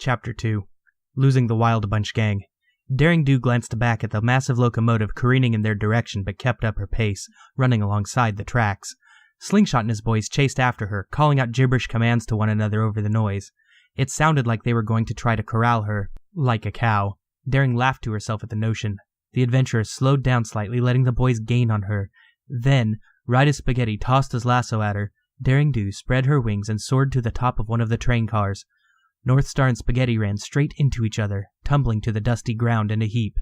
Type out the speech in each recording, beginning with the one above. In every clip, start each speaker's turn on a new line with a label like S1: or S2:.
S1: Chapter 2. Losing the Wild Bunch Gang. Daring Do glanced back at the massive locomotive careening in their direction but kept up her pace, running alongside the tracks. Slingshot and his boys chased after her, calling out gibberish commands to one another over the noise. It sounded like they were going to try to corral her, like a cow. Daring laughed to herself at the notion. The adventurers slowed down slightly, letting the boys gain on her. Then, right as Spaghetti tossed his lasso at her, Daring Do spread her wings and soared to the top of one of the train cars. North Star and Spaghetti ran straight into each other, tumbling to the dusty ground in a heap.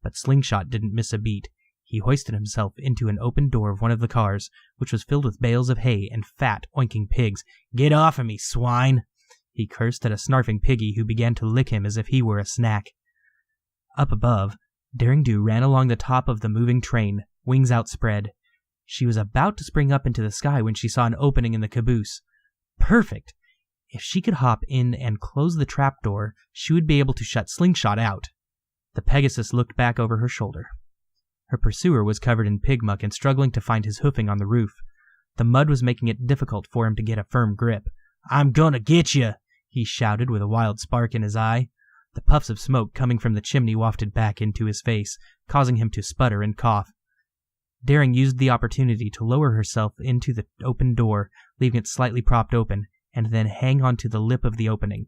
S1: But Slingshot didn't miss a beat. He hoisted himself into an open door of one of the cars, which was filled with bales of hay and fat, oinking pigs. "Get off of me, swine!" He cursed at a snarfing piggy who began to lick him as if he were a snack. Up above, Daring Do ran along the top of the moving train, wings outspread. She was about to spring up into the sky when she saw an opening in the caboose. Perfect! If she could hop in and close the trapdoor, she would be able to shut Slingshot out. The Pegasus looked back over her shoulder. Her pursuer was covered in pig muck and struggling to find his hoofing on the roof. The mud was making it difficult for him to get a firm grip. "I'm gonna get you!" he shouted with a wild spark in his eye. The puffs of smoke coming from the chimney wafted back into his face, causing him to sputter and cough. Daring used the opportunity to lower herself into the open door, leaving it slightly propped open, and then hang onto the lip of the opening.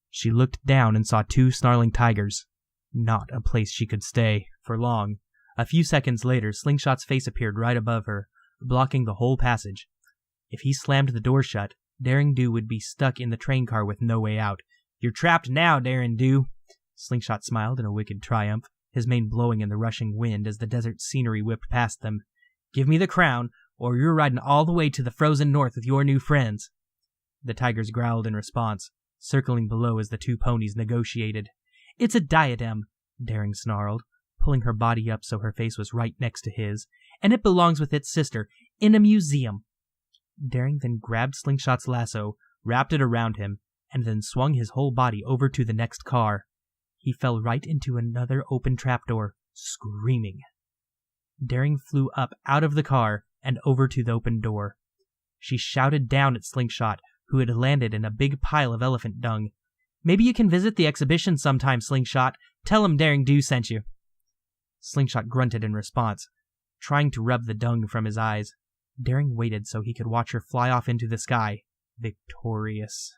S1: She looked down and saw two snarling tigers. Not a place she could stay for long. A few seconds later, Slingshot's face appeared right above her, blocking the whole passage. If he slammed the door shut, Daring Do would be stuck in the train car with no way out. "You're trapped now, Daring Do!" Slingshot smiled in a wicked triumph, his mane blowing in the rushing wind as the desert scenery whipped past them. "Give me the crown, or you're riding all the way to the frozen north with your new friends." The tigers growled in response, circling below as the two ponies negotiated. "It's a diadem," Daring snarled, pulling her body up so her face was right next to his, "and it belongs with its sister, in a museum." Daring then grabbed Slingshot's lasso, wrapped it around him, and then swung his whole body over to the next car. He fell right into another open trapdoor, screaming. Daring flew up out of the car and over to the open door. She shouted down at Slingshot, who had landed in a big pile of elephant dung. "Maybe you can visit the exhibition sometime, Slingshot. Tell him Daring Do sent you." Slingshot grunted in response, trying to rub the dung from his eyes. Daring waited so he could watch her fly off into the sky, victorious.